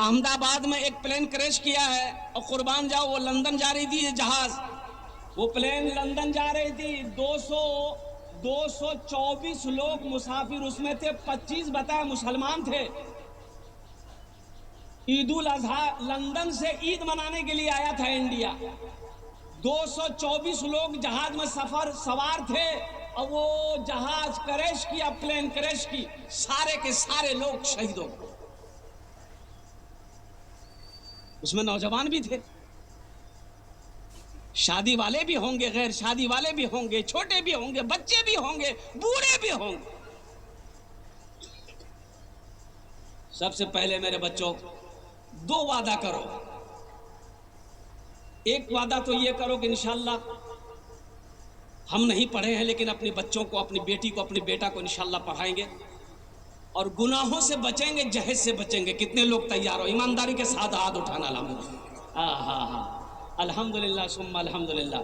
अहमदाबाद में एक plane crash किया है और कुर्बान जाओ वो लंदन जा रही थी जहाज, वो प्लेन लंदन जा रही थी। 224 लोग मुसाफिर उसमें थे, 25 बताए मुसलमान थे। ईद उल अजहा लंदन से ईद मनाने के लिए आया था इंडिया। 224 लोग जहाज में सवार थे और वो जहाज क्रैश किया, प्लेन क्रैश की, सारे के सारे लोग शहीद हो गए। उसमें नौजवान भी थे, शादी वाले भी होंगे, गैर शादी वाले भी होंगे, छोटे भी होंगे, बच्चे भी होंगे, बूढ़े भी होंगे। सबसे पहले मेरे बच्चों, 2 वादा करो। एक वादा तो ये करो कि इंशाल्लाह हम नहीं पढ़े हैं लेकिन अपने बच्चों को, अपनी बेटी को, अपने बेटा को इंशाल्लाह पढ़ाएंगे और गुनाहों से बचेंगे, जहेज से बचेंगे। कितने लोग तैयार हो? ईमानदारी के साथ हाथ उठाना। अल्हम्दुलिल्लाह, हाँ हाँ, अल्हम्दुलिल्लाह सुम्मा अल्हम्दुलिल्लाह,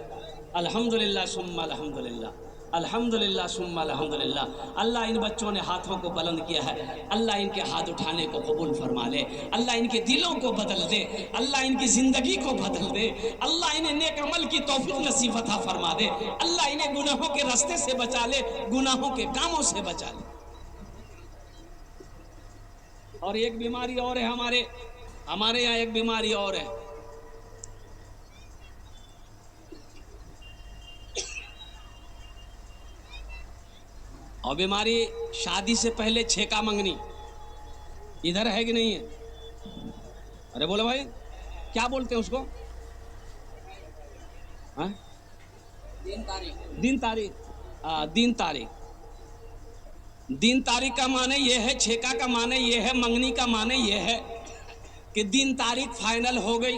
अल्हम्दुलिल्लाह सुम्मा अल्हम्दुलिल्लाह, अल्हम्दुलिल्लाह सुम्मा अल्हम्दुलिल्लाह। अल्लाह इन बच्चों ने हाथों को बुलंद किया है, अल्लाह इनके हाथ उठाने को कबूल फरमा ले, अल्लाह इनके दिलों को बदल दे, अल्लाह इनकी जिंदगी को बदल दे, अल्लाह इन्हें नेक अमल की तौफीक नसीब अता फरमा दे, अल्लाह इन्हें गुनाहों के रास्ते से बचा ले, गुनाहों के कामों से बचा ले। और एक बीमारी और है हमारे यहाँ एक बीमारी और है। और बीमारी शादी से पहले छेका मंगनी। इधर है कि नहीं है? अरे बोलो भाई, क्या बोलते हैं उसको? हाँ? दिन तारीख। दिन तारीख का माने ये है, छेका का माने ये है, मंगनी का माने ये है कि दिन तारीख फाइनल हो गई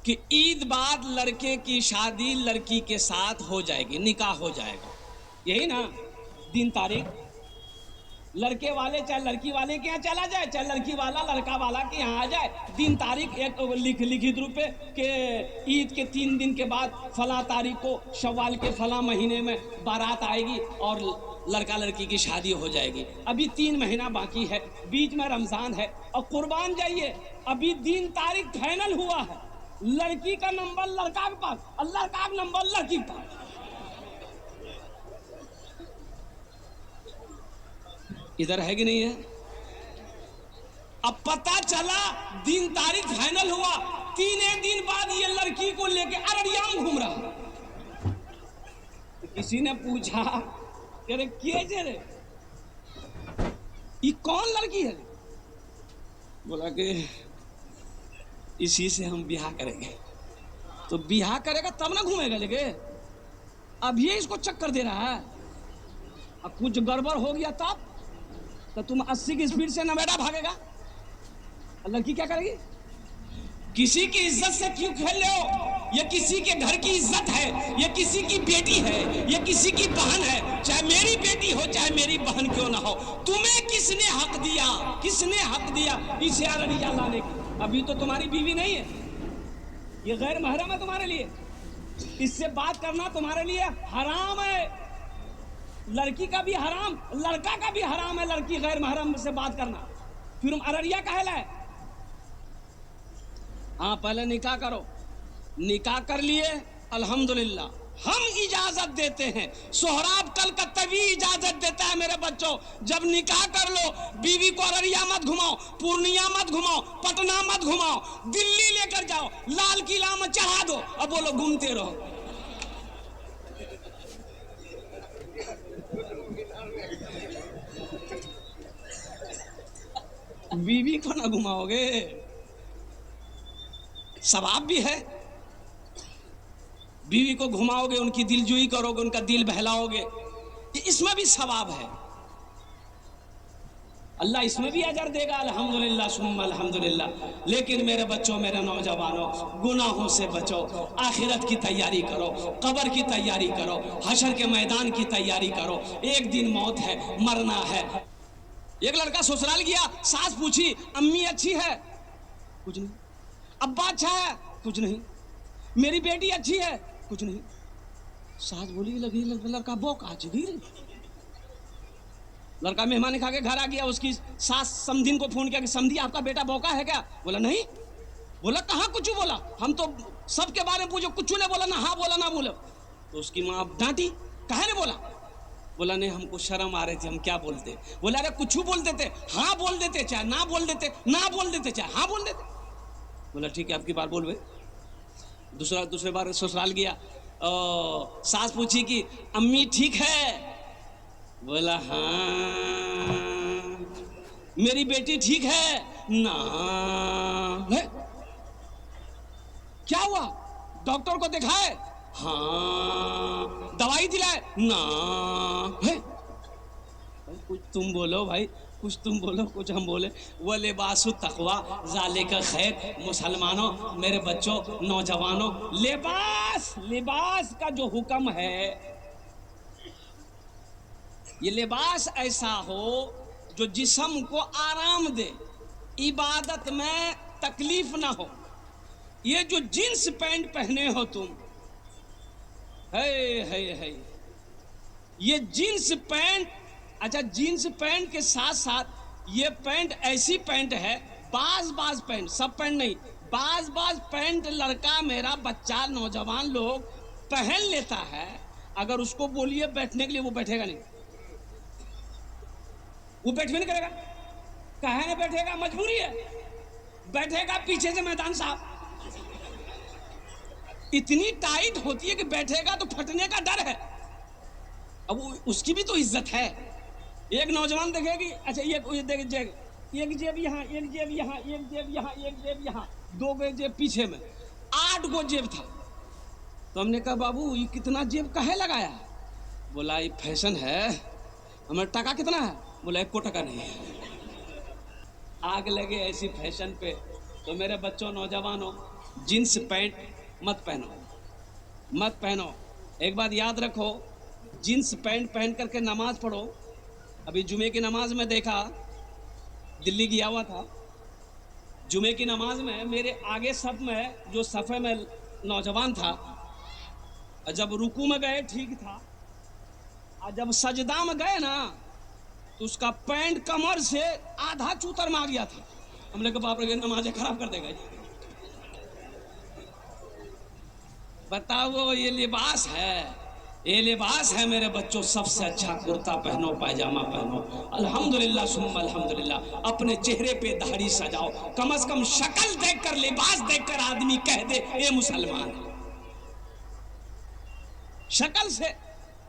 कि ईद बाद लड़के की शादी लड़की के साथ हो जाएगी, निकाह हो जाएगा। यही ना दिन तारीख? लड़के वाले चाहे लड़की वाले के यहाँ चला जाए, चाहे लड़की वाला लड़का वाला के यहाँ आ जाए, दिन तारीख एक लिखित रूप पे के ईद के 3 दिन के बाद फला तारीख को शव्वाल के फला महीने में बारात आएगी और लड़का लड़की की शादी हो जाएगी। अभी 3 महीना बाकी है, बीच में रमजान है और कुर्बान जाइए, अभी दिन तारीख फाइनल हुआ है। लड़की का नंबर लड़का के पास और लड़का का नंबर लड़की के पास। इधर है कि नहीं है? अब पता चला दिन तारीख फाइनल हुआ, 3 दिन बाद ये लड़की को लेके अररिया में घूम रहा। किसी ने पूछा कि अरे क्या रे, ये कौन लड़की है? बोला कि इसी से हम ब्याह करेंगे। तो ब्याह करेगा तब ना घूमेगा, लेके अब ये इसको चक्कर दे रहा है। अब कुछ गड़बड़ हो गया तब तो तुम 80 की स्पीड से नवेड़ा भागेगा, लड़की क्या करेगी? किसी की इज्जत से क्यों खेल रहे हो? ये किसी के घर की इज्जत है, ये किसी की बेटी है, ये किसी की बहन है, चाहे मेरी बेटी हो चाहे मेरी बहन क्यों ना हो। तुम्हें किसने हक दिया, किसने हक दिया इसे अररिया लाने की? अभी तो तुम्हारी बीवी नहीं है, ये गैर महरम है तुम्हारे लिए, इससे बात करना तुम्हारे लिए हराम है। लड़की का भी हराम, लड़का का भी हराम है लड़की गैर महरम से बात करना। फिर हम अररिया का है। हाँ, पहले निकाह करो, निकाह कर लिए अल्हम्दुलिल्लाह, हम इजाजत देते हैं। सोहराब कल का तभी इजाजत देता है मेरे बच्चों, जब निकाह कर लो, बीवी को अररिया मत घुमाओ, पूर्णिया मत घुमाओ, पटना मत घुमाओ, दिल्ली लेकर जाओ, लाल किला में चढ़ा दो और बोलो घूमते रहो। बीवी को ना घुमाओगे, सवाब भी है। बीवी को घुमाओगे, उनकी दिलजुई करोगे, उनका दिल बहलाओगे, इसमें भी सवाब है। अल्लाह इसमें भी अजर देगा, अल्हम्दुलिल्लाह सुम्मा अल्हम्दुलिल्लाह। लेकिन मेरे बच्चों, मेरे नौजवानों, गुनाहों से बचो, आखिरत की तैयारी करो, कब्र की तैयारी करो, हशर के मैदान की तैयारी करो। एक दिन मौत है, मरना है। एक लड़का ससुराल गया, सास पूछी अम्मी अच्छी है? कुछ नहीं। अब्बा अच्छा है? कुछ नहीं। मेरी बेटी अच्छी है? कुछ नहीं। सास बोली लगी लड़का बौका चुकी रे, लड़का मेहमान खा के घर आ गया, उसकी सास समधिन को फोन किया कि समधी आपका बेटा भौंका है क्या? बोला नहीं। बोला कहाँ कुछ बोला, हम तो सबके बारे में पूछो, कुछ नहीं बोला, ना हाँ बोला ना बोला। तो उसकी माँ डांटी, काहे ने बोला? बोला नहीं हमको शर्म आ रही थी, हम क्या बोलते। बोला अरे कुछ बोल देते, हाँ बोल देते, चाहे ना बोल देते, ना बोल देते चाहे हाँ बोल देते। बोला ठीक है आपकी बात बोल भाई। दूसरे बार ससुराल गया, सास पूछी कि अम्मी ठीक है? बोला हाँ। मेरी बेटी ठीक है ना? है? क्या हुआ? डॉक्टर को दिखाए? हाँ। दवाई दिलाए? ना। है? कुछ तुम बोलो भाई, कुछ तुम बोलो, कुछ हम बोले। वह लिबासु तकवा ज़ालिका खैर। मुसलमानों, मेरे बच्चों, नौजवानों, लिबास का जो हुक्म है, ये लिबास ऐसा हो जो जिस्म को आराम दे, इबादत में तकलीफ ना हो। ये जो जींस पैंट पहने हो तुम, है ये जींस पैंट, अच्छा जींस पैंट के साथ साथ ये पैंट ऐसी पैंट है, बाज पैंट, सब पैंट नहीं, बाज पैंट लड़का मेरा बच्चा नौजवान लोग पहन लेता है। अगर उसको बोलिए बैठने के लिए, वो बैठेगा नहीं, वो बैठने नहीं करेगा। काहे नहीं बैठेगा? मजबूरी है। बैठेगा पीछे से मैदान साहब, इतनी टाइट होती है कि बैठेगा तो फटने का डर है। अब उसकी भी तो इज्जत है। एक नौजवान देखेगी, अच्छा ये देख जेब, एक जेब यहाँ, एक जेब यहाँ, एक जेब यहाँ, एक जेब यहाँ, 2 जेब पीछे में, 8 गो जेब था। तो हमने कहा बाबू ये कितना जेब काहे लगाया? बोला ये फैशन है। हमें टका कितना है? बोला 1 टका नहीं है। आग लगे ऐसी फैशन पे। तो मेरे बच्चों, नौजवानों, जींस पैंट मत पहनो, मत पहनो। एक बात याद रखो, जींस पैंट पहन करके नमाज पढ़ो। अभी जुमे की नमाज में देखा, दिल्ली गया हुआ था, जुमे की नमाज में मेरे आगे सब में जो सफ़े में नौजवान था, जब रुकू में गए ठीक था, और जब सजदा में गए ना तो उसका पैंट कमर से आधा चूतर में आ गया था। हमने कहा बाप रे नमाज़ें खराब कर देगा। बताओ ये लिबास है, ये लिबास है मेरे बच्चों। सबसे अच्छा कुर्ता पहनो, पायजामा पहनो, अल्हम्दुलिल्लाह सुम्मा अल्हम्दुलिल्लाह। अपने चेहरे पे दाढ़ी सजाओ, कम से कम शक्ल देखकर, लिबास देखकर आदमी कह दे ये मुसलमान है। शक्ल से,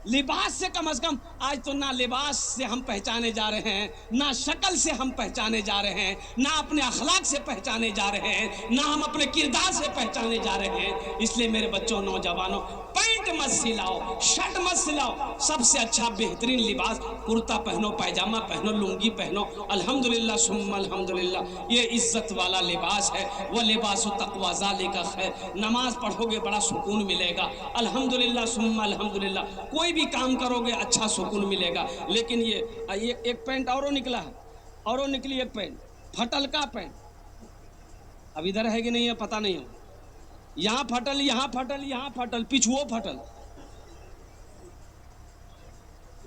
लिबास से कम से कम। आज तो ना लिबास से हम पहचाने जा रहे हैं, ना शक्ल से हम पहचाने जा रहे हैं, ना अपने अखलाक से पहचाने जा रहे हैं, ना हम अपने किरदार से पहचाने जा रहे हैं। इसलिए मेरे बच्चों, नौजवानों, पैंट मत सिलाओ, शर्ट मत सिलाओ। सबसे अच्छा बेहतरीन लिबास कुर्ता पहनो, पायजामा पहनो, लुंगी पहनो, अल्हम्दुलिल्लाह सुम्मा अल्हम्दुलिल्लाह। ये इज्जत वाला लिबास है। वह लिबास तक़वा ज़ालिका खैर। नमाज पढ़ोगे बड़ा सुकून मिलेगा, अल्हम्दुलिल्लाह सुम्मा अल्हम्दुलिल्लाह। कोई भी काम करोगे अच्छा सुकून मिलेगा। लेकिन ये एक पैंट औरों निकला है, औरों निकली एक पैंट, फटल का पैंट। अब इधर है कि नहीं है पता नहीं हो, यहाँ फटल, यहाँ फटल, यहाँ फटल, पिछुओ फटल।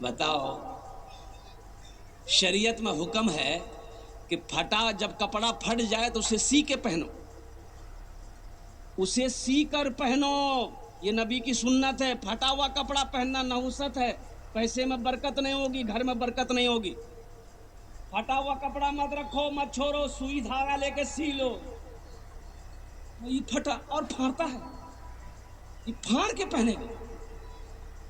बताओ, शरीयत में हुक्म है कि फटा, जब कपड़ा फट जाए तो उसे सी के पहनो, उसे सी कर पहनो। ये नबी की सुन्नत है। फटा हुआ कपड़ा पहनना नहुसत है, पैसे में बरकत नहीं होगी, घर में बरकत नहीं होगी। फटा हुआ कपड़ा मत रखो, मत छोड़ो, सुई धागा लेके सी लो। ये फटा और फाड़ता है, ये फाड़ के पहनेगा।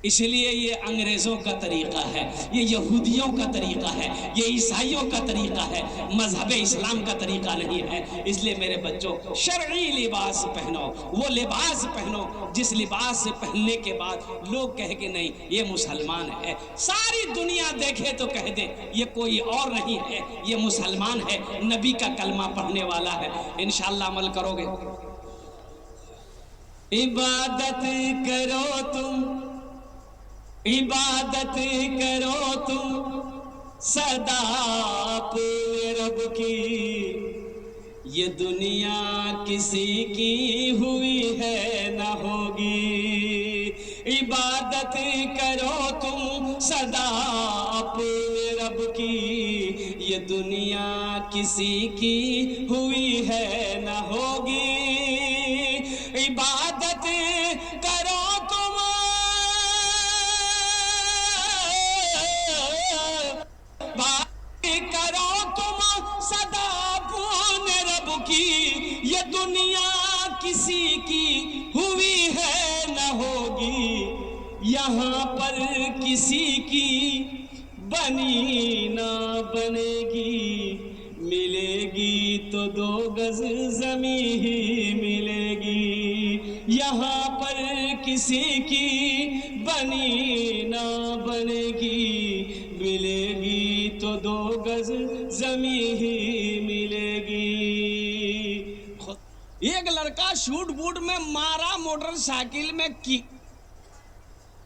इसलिए ये अंग्रेज़ों का तरीक़ा है, ये यहूदियों का तरीक़ा है, ये ईसाइयों का तरीक़ा है, मज़हब इस्लाम का तरीक़ा नहीं है। इसलिए मेरे बच्चों, शरई लिबास पहनो, वो लिबास पहनो जिस लिबास से पहनने के बाद लोग कहे कि नहीं ये मुसलमान है। सारी दुनिया देखे तो कह दे ये कोई और नहीं है, ये मुसलमान है, नबी का कलमा पढ़ने वाला है। इंशाअल्लाह अमल करोगे। इबादत करो तुम, इबादत करो तुम सदा अपने रब की, ये दुनिया किसी की हुई है न होगी। इबादत करो तुम सदा अपने रब की, ये दुनिया किसी की हुई है न होगी। इबादत करो तुम, करो तुम सदा पूर्ण रब की, ये दुनिया किसी की हुई है न होगी। यहाँ पर किसी की बनी ना बनेगी, मिलेगी तो 2 गज जमी ही मिलेगी। यहाँ पर किसी की बनी ना बनेगी, मिलेगी तो 2 गज जमी ही मिलेगी। एक लड़का शूट बूट में मारा मोटरसाइकिल में की,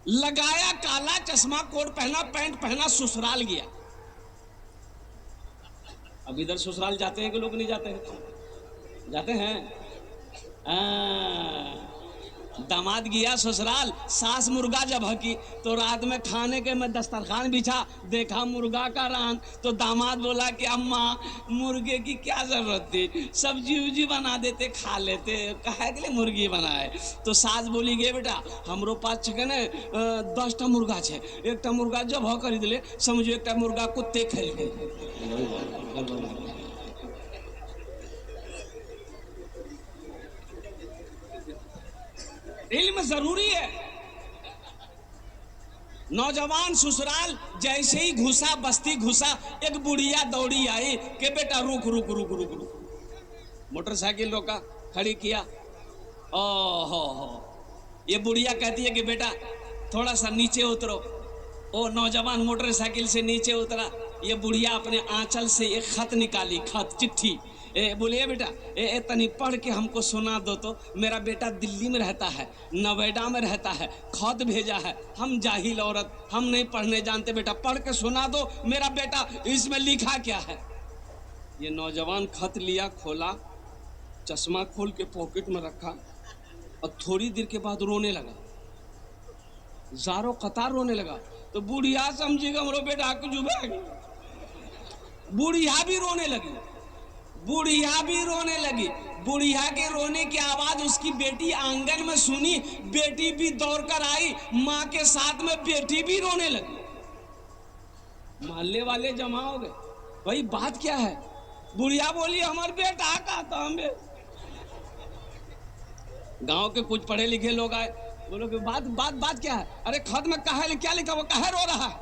लगाया काला चश्मा, कोट पहना, पैंट पहना, ससुराल गया। अब इधर ससुराल जाते हैं कि लोग नहीं जाते हैं? जाते हैं। दामाद गया ससुराल, सास मुर्गा जब हकी तो रात में खाने के मैं दस्तरखान बिछा, देखा मुर्गा का रान, तो दामाद बोला कि अम्मा मुर्गे की क्या जरूरत थी, सब्जी उब्जी बना देते खा लेते, काहे के लिए मुर्गी बनाए। तो सास बोली गे बेटा हमरो पास चिकन है 10टा मुर्गा छे, एकटा मुर्गा जब हो खरीद ले, समझो एकटा मुर्गा कुत्ते खेल गए। इल्म जरूरी है। नौजवान ससुराल जैसे ही घुसा, बस्ती घुसा, एक बुढ़िया दौड़ी आई कि बेटा रुक रुक रुक रुक रुक। मोटरसाइकिल रोका, खड़ी किया। ओहो हो, ये बुढ़िया कहती है कि बेटा थोड़ा सा नीचे उतरो। ओ नौजवान मोटरसाइकिल से नीचे उतरा। ये बुढ़िया अपने आंचल से एक खत निकाली, खत चिट्ठी। बोलिए बेटा तनी पढ़ के हमको सुना दो तो, मेरा बेटा दिल्ली में रहता है, नोएडा में रहता है, खत भेजा है, हम जाहिल औरत, हम नहीं पढ़ने जानते, बेटा पढ़ के सुना दो मेरा बेटा इसमें लिखा क्या है। ये नौजवान खत लिया, खोला, चश्मा खोल के पॉकेट में रखा और थोड़ी देर के बाद रोने लगा, जारो कतार रोने लगा। तो बुढ़िया समझेगा मेरा बेटा कुछ जुबेगा, बुढ़िया भी रोने लगी, बुढ़िया भी रोने लगी। बुढ़िया के रोने की आवाज उसकी बेटी आंगन में सुनी, बेटी भी दौड़कर आई, माँ के साथ में बेटी भी रोने लगी। मोहल्ले वाले जमा हो गए, भाई बात क्या है। बुढ़िया बोली हमारे बेटा का था, हमें गांव के कुछ पढ़े लिखे लोग आए, बोलो कि बात बात बात क्या है। अरे खत में कहा है, क्या लिखा, वो कहा रो रहा है,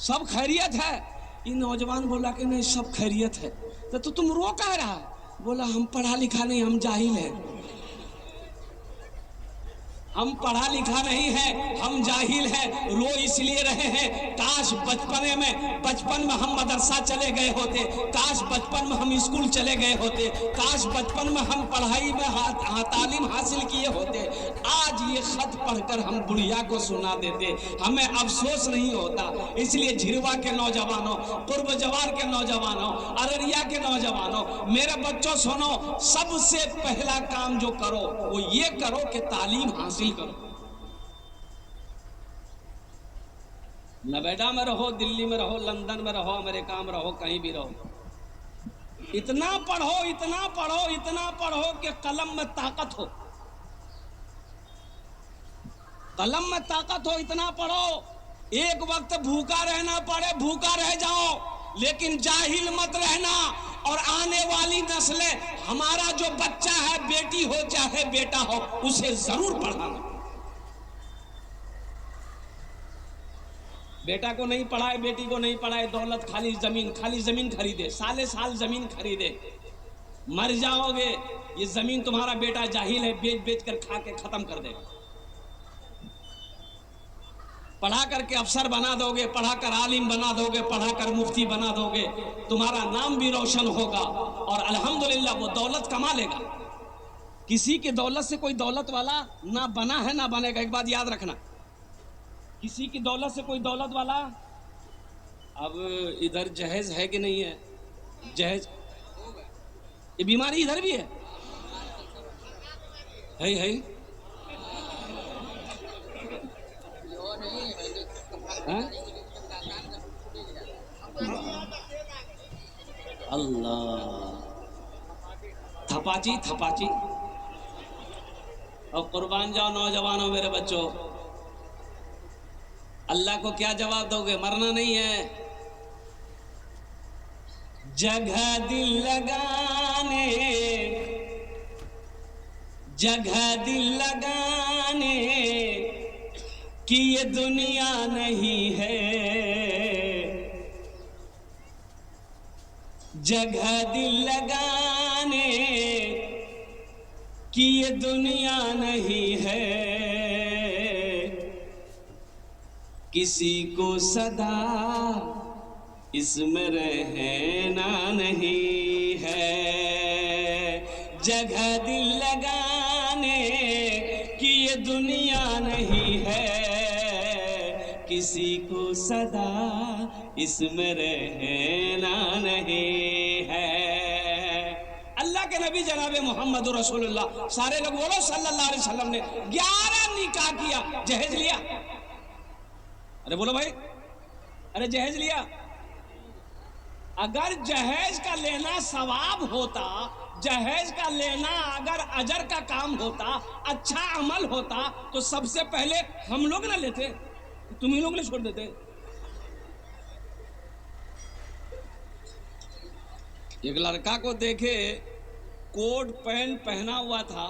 सब खैरियत है। ये नौजवान बोला कि नहीं सब खैरियत है। तो तुम रो कह रहा है। बोला हम पढ़ा लिखा नहीं, हम जाहिल हैं, हम पढ़ा लिखा नहीं है, हम जाहिल हैं, रो इसलिए रहे हैं काश बचपन में हम मदरसा चले गए होते, काश बचपन में हम स्कूल चले गए होते, काश बचपन में हम पढ़ाई में तालीम हासिल किए होते। आज ये खत पढ़कर हम बुढ़िया को सुना देते, हमें अफसोस नहीं होता। इसलिए झिरवा के नौजवानों, पूर्व जवार के नौजवानों, अररिया के नौजवानों, मेरे बच्चों सुनो, सबसे पहला काम जो करो वो ये करो कि तालीम हासिल करो। नोएडा में रहो, दिल्ली में रहो, लंदन में रहो, अमेरिका में रहो, कहीं भी रहो, इतना पढ़ो, इतना पढ़ो, इतना पढ़ो कि कलम में ताकत हो, कलम में ताकत हो, इतना पढ़ो। एक वक्त भूखा रहना पड़े, भूखा रह जाओ, लेकिन जाहिल मत रहना। और आने वाली नस्लें, हमारा जो बच्चा है, बेटी हो चाहे बेटा हो, उसे जरूर पढ़ाना। बेटा को नहीं पढ़ाए, बेटी को नहीं पढ़ाए, दौलत खाली जमीन खरीदे, साले साल जमीन खरीदे, मर जाओगे। ये जमीन तुम्हारा बेटा जाहिल है, बेच बेच कर खा के खत्म कर देगा। पढ़ा करके अफसर बना दोगे, पढ़ा कर आलिम बना दोगे, पढ़ा कर मुफ्ती बना दोगे, तुम्हारा नाम भी रोशन होगा और अल्हम्दुलिल्लाह वो दौलत कमा लेगा। किसी की दौलत से कोई दौलत वाला ना बना है ना बनेगा। एक बात याद रखना, किसी की दौलत से कोई दौलत वाला। अब इधर जहेज है कि नहीं है? जहेज, ये बीमारी इधर भी है। अल्लाह, थपाची थपाची। और कुर्बान जाओ नौजवानों, मेरे बच्चों, अल्लाह को क्या जवाब दोगे? मरना नहीं है। जगह दिल लगाने, जगह दिल लगाने कि ये दुनिया नहीं है, जगह दिल लगाने कि ये दुनिया नहीं है, किसी को सदा इसमें रहना नहीं है, जगह दिल लगाने कि ये दुनिया नहीं है, किसी को सदा इसमें रहना नहीं है। अल्लाह के नबी जनाब मोहम्मद रसूलुल्लाह, सारे लोग बोलो सल्लल्लाहु अलैहि वसल्लम ने 11 निकाह किया, जहेज लिया। अरे बोलो भाई, अरे जहेज लिया। अगर जहेज का लेना सवाब होता, जहेज का लेना अगर अजर का काम होता, अच्छा अमल होता, तो सबसे पहले हम लोग ना लेते, तुम ही लोग ने छोड़ देते। एक लड़का को देखे, कोट पैंट पहना हुआ था,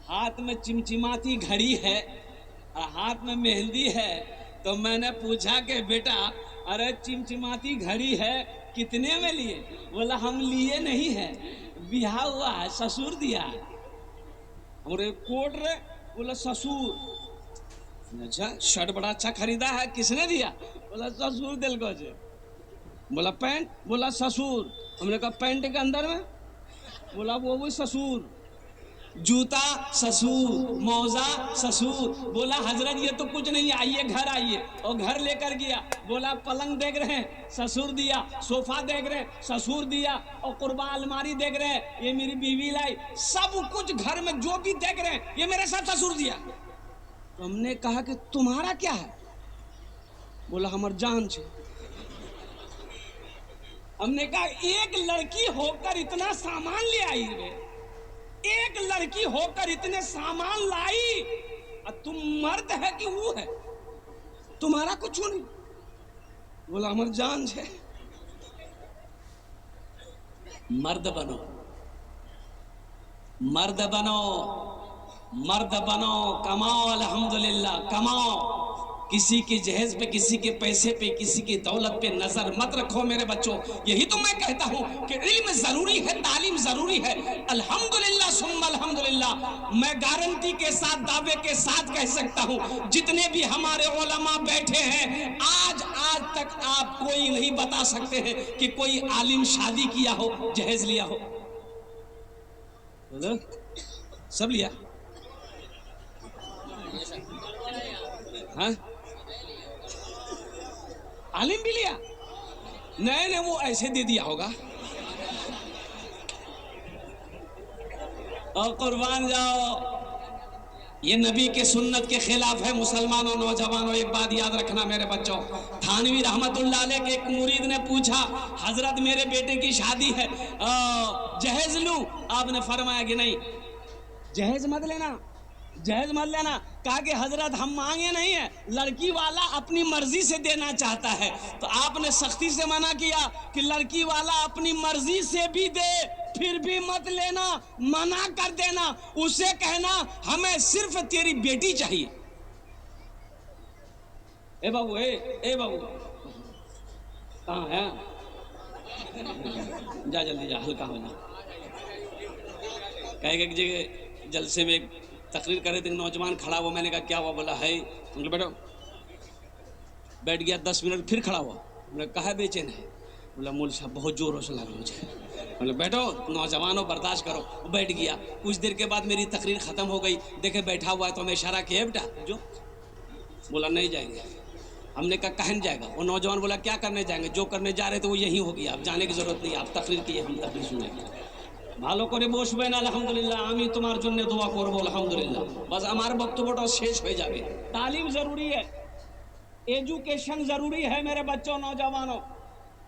हाथ में चिमचिमाती घड़ी है और हाथ में मेहंदी है। तो मैंने पूछा कि बेटा, अरे चिमचिमाती घड़ी है, कितने में लिए? बोला हम लिए नहीं है, ब्याह हुआ है, ससुर दिया है। और कोट रे, बोला ससुर। अच्छा, शर्ट बड़ा अच्छा खरीदा है, किसने दिया? बोला ससुर दिल को। बोला पैंट? बोला ससुर। हमने कहा पैंट के अंदर में? बोला वो भी ससुर। जूता ससुर, मौजा ससुर। बोला हजरत ये तो कुछ नहीं, आइए घर आइए। और घर लेकर गया। बोला पलंग देख रहे हैं, ससुर दिया। सोफा देख रहे हैं, ससुर दिया। और कुर्बान अलमारी देख रहे हैं, ये मेरी बीवी लाई। सब कुछ घर में जो भी देख रहे हैं, ये मेरे साथ ससुर दिया। तो हमने कहा कि तुम्हारा क्या है? बोला हमार जान छे। हमने कहा एक लड़की होकर इतना सामान ले आई रे, एक लड़की होकर इतने सामान लाई, और तुम मर्द है कि वो है? तुम्हारा कुछ नहीं। बोला हमार जान है। मर्द बनो, मर्द बनो, मर्द बनो, कमाओ, अल्हम्दुलिल्लाह कमाओ। किसी के जहेज पे, किसी के पैसे पे, किसी की दौलत पे नजर मत रखो मेरे बच्चों। यही तो मैं कहता हूं कि इल्म जरूरी है, तालीम जरूरी है। अल्हम्दुलिल्लाह सुम्मा अल्हम्दुलिल्लाह, मैं गारंटी के साथ, दावे के साथ कह सकता हूं, जितने भी हमारे उलमा बैठे हैं, आज तक आप कोई नहीं बता सकते हैं कि कोई आलिम शादी किया हो, जहेज लिया हो। सब लिया? हाँ, आलिम भी लिया? नहीं, वो ऐसे दे दिया होगा। और कुर्बान जाओ, ये नबी के सुन्नत के खिलाफ है। मुसलमानों, नौजवानों, एक बात याद रखना मेरे बच्चों। थानवी रहमतुल्लाह अलैह के एक मुरीद ने पूछा, हजरत मेरे बेटे की शादी है, जहेज लूं? आपने फरमाया कि नहीं, जहेज मत लेना, जहेज मत लेना। कहा कि हजरत हम मांगे नहीं है, लड़की वाला अपनी मर्जी से देना चाहता है। तो आपने सख्ती से मना किया कि लड़की वाला अपनी मर्जी से भी दे, फिर भी मत लेना, मना कर देना। उसे कहना हमें सिर्फ तेरी बेटी चाहिए। ए बाबू, ए बाबू, कहाँ है? जा जल्दी जा, हल्का हो जा। कहे एक जगह जलसे में तकरीर करे थे, नौजवान खड़ा हुआ। मैंने कहा क्या हुआ? बोला है। बैठो। बैठ गया, 10 मिनट फिर खड़ा हुआ। मैंने कहा बेचैन है? बोला मौलवी साहब बहुत जोरों से लगा मुझे। बोले बैठो, नौजवानों बर्दाश्त करो। बैठ गया। कुछ देर के बाद मेरी तकरीर खत्म हो गई। देखे बैठा हुआ है तो मैं इशारा किया, बेटा जो। बोला नहीं जाएंगे। हमने कहा कहाँ जाएगा? वो नौजवान बोला क्या करने जाएंगे? जो करने जा रहे थे वो यही हो गया, आप जाने की जरूरत नहीं, आप तकरीर किए, हम तकरीर सुनेंगे। ভালো করে বসবেন, আলহামদুলিল্লাহ, আমি তোমার জন্য দোয়া করব, আলহামদুলিল্লাহ। बस हमारा বক্তব্যটা শেষ হয়ে যাবে। तालीम जरूरी है, एजुकेशन जरूरी है मेरे बच्चों, नौजवानों।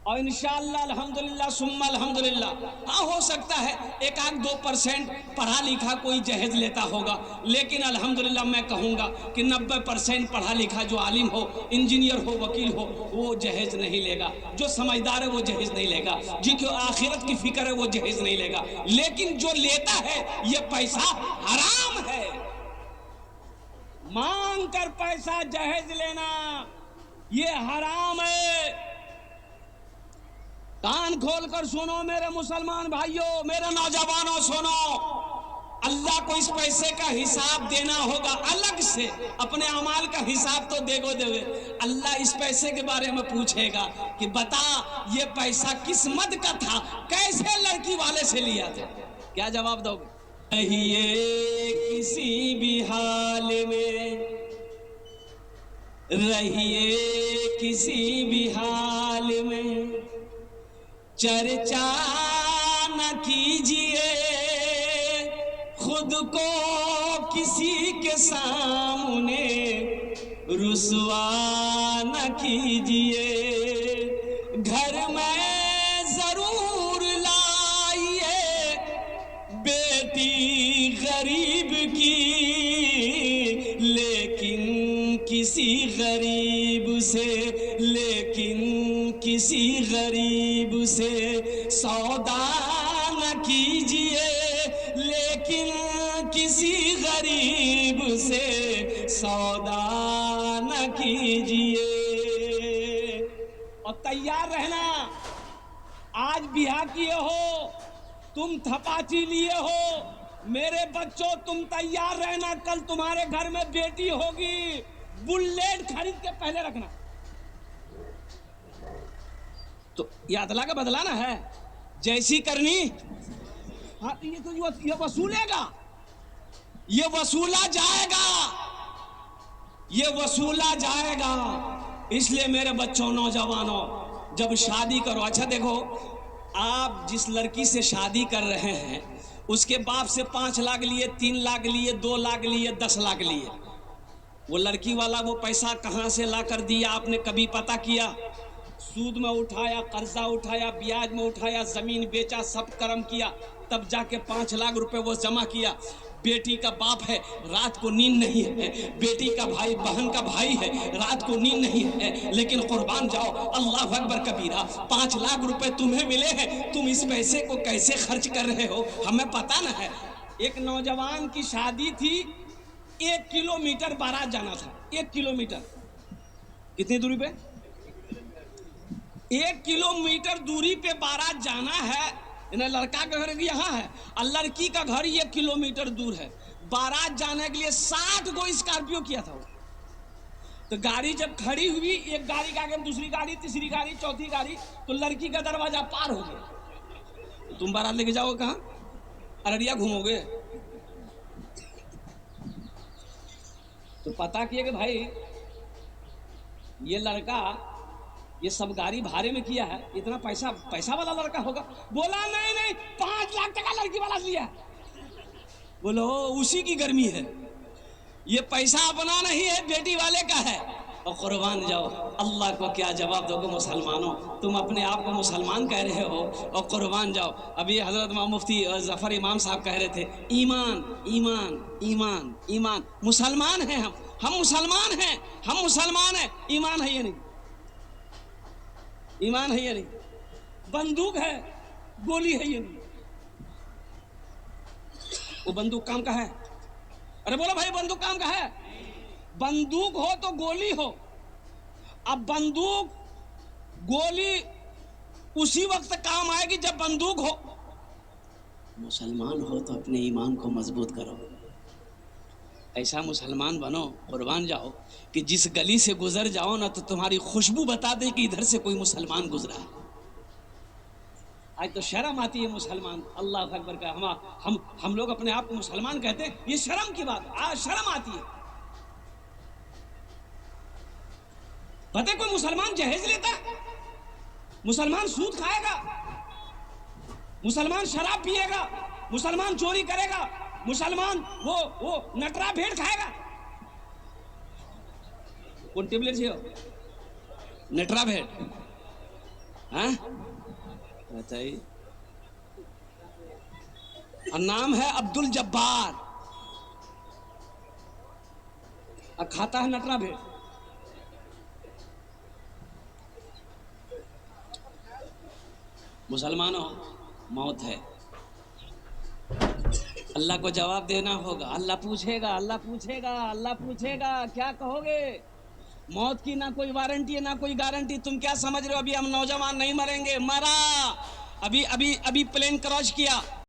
और इंशाअल्लाह अल्हम्दुलिल्लाह सुम्मा अल्हम्दुलिल्लाह, हाँ हो सकता है 1-2% पढ़ा लिखा कोई जहेज लेता होगा, लेकिन अल्हम्दुलिल्लाह मैं कहूँगा कि 90% पढ़ा लिखा जो आलिम हो, इंजीनियर हो, वकील हो, वो जहेज नहीं लेगा। जो समझदार है वो जहेज नहीं लेगा, जिसको आखिरत की फिक्र है वो जहेज नहीं लेगा। लेकिन जो लेता है ये पैसा हराम है। मांग कर पैसा जहेज लेना ये हराम है। कान खोलकर सुनो मेरे मुसलमान भाइयों, मेरे नौजवानों सुनो, अल्लाह को इस पैसे का हिसाब देना होगा अलग से। अपने अमाल का हिसाब तो देगो देवे, अल्लाह इस पैसे के बारे में पूछेगा कि बता ये पैसा किस मद का था, कैसे लड़की वाले से लिया था। क्या जवाब दोगे? रहिए किसी भी हाल में, रहिए किसी भी हाल में, चर्चा न कीजिए खुद को किसी के सामने, रुसवा न कीजिए। घर में जरूर लाइए बेटी गरीब की, लेकिन किसी गरीब से, लेकिन किसी गरीब से सौदा न कीजिए, लेकिन किसी गरीब से सौदा न कीजिए। और तैयार रहना, आज ब्याह किए हो, तुम थपाची लिए हो, मेरे बच्चों तुम तैयार रहना, कल तुम्हारे घर में बेटी होगी, बुलेट खरीद के पहले रखना। तो ये अदला का बदलाना है, जैसी करनी। हाँ तो ये वसूलेगा, ये वसूला जाएगा, ये वसूला जाएगा। इसलिए मेरे बच्चों नौजवानों, जब शादी करो, अच्छा देखो, आप जिस लड़की से शादी कर रहे हैं उसके बाप से 5 लाख लिए, 3 लाख लिए, 2 लाख लिए, 10 लाख लिए, वो लड़की वाला वो पैसा कहाँ से ला कर दिया आपने कभी पता किया? सूद में उठाया, कर्जा उठाया, ब्याज में उठाया, जमीन बेचा, सब कर्म किया, तब जाके 5 लाख रुपए वो जमा किया। बेटी का बाप है, रात को नींद नहीं है, बेटी का भाई बहन का भाई है, रात को नींद नहीं है, लेकिन कुर्बान जाओ, अल्लाह अकबर कबीरा, 5 लाख रुपए तुम्हें मिले हैं, तुम इस पैसे को कैसे खर्च कर रहे हो हमें पता न है। एक नौजवान की शादी थी, 1 किलोमीटर बारात जाना था, 1 किलोमीटर, कितनी दूरी पे? 1 किलोमीटर दूरी पे बारात जाना है। लड़का का घर यहाँ है और लड़की का घर 1 किलोमीटर दूर है। बारात जाने के लिए 60 गो स्कॉर्पियो किया था। तो गाड़ी जब खड़ी हुई, एक गाड़ी के आगे दूसरी गाड़ी, तीसरी गाड़ी, चौथी गाड़ी, तो लड़की का दरवाजा पार हो गया। तो तुम बारात लेके जाओगे कहाँ? अररिया घूमोगे? तो पता किए कि भाई ये लड़का ये सब गाड़ी भाड़े में किया है, इतना पैसा वाला लड़का होगा। बोला नहीं 5 लाख टका लड़की वाला लिया। बोलो उसी की गर्मी है, ये पैसा अपना नहीं है, बेटी वाले का है। और कुर्बान जाओ, अल्लाह को क्या जवाब दोगे मुसलमानों? तुम अपने आप को मुसलमान कह रहे हो और कुर्बान जाओ। अभी हजरत मुफ्ती जफर इमाम साहब कह रहे थे, ईमान ईमान ईमान ईमान, मुसलमान हैं हम मुसलमान हैं, हम मुसलमान हैं। ईमान है ये नहीं, ईमान है ये नहीं, बंदूक है, गोली है ये नहीं। वो बंदूक काम का है? अरे बोलो भाई, बंदूक काम का है? बंदूक हो तो गोली हो। अब बंदूक गोली उसी वक्त काम आएगी जब बंदूक हो। मुसलमान हो तो अपने ईमान को मजबूत करो, ऐसा मुसलमान बनो, कुर्बान जाओ कि जिस गली से गुजर जाओ ना तो तुम्हारी खुशबू बता दे कि इधर से कोई मुसलमान गुजरा है। आज तो शर्म आती है मुसलमान, अल्लाह अकबर का, हम लोग अपने आप को मुसलमान कहते हैं, ये शर्म की बात, आज शर्म आती है। पता कोई मुसलमान जहेज लेता है? मुसलमान सूद खाएगा, मुसलमान शराब पिएगा, मुसलमान चोरी करेगा, मुसलमान वो नटरा भेड़ खाएगा। कौन टेबलेट है? नटरा भेड़। हैं? बताइए। और नाम है अब्दुल जब्बार, और खाता है नटरा भेड़। मुसलमानों, मौत है, अल्लाह को जवाब देना होगा। अल्लाह पूछेगा, अल्लाह पूछेगा, अल्लाह पूछेगा, क्या कहोगे? मौत की ना कोई वारंटी है ना कोई गारंटी। तुम क्या समझ रहे हो अभी हम नौजवान नहीं मरेंगे? मरा, अभी अभी अभी प्लेन क्रॉस किया,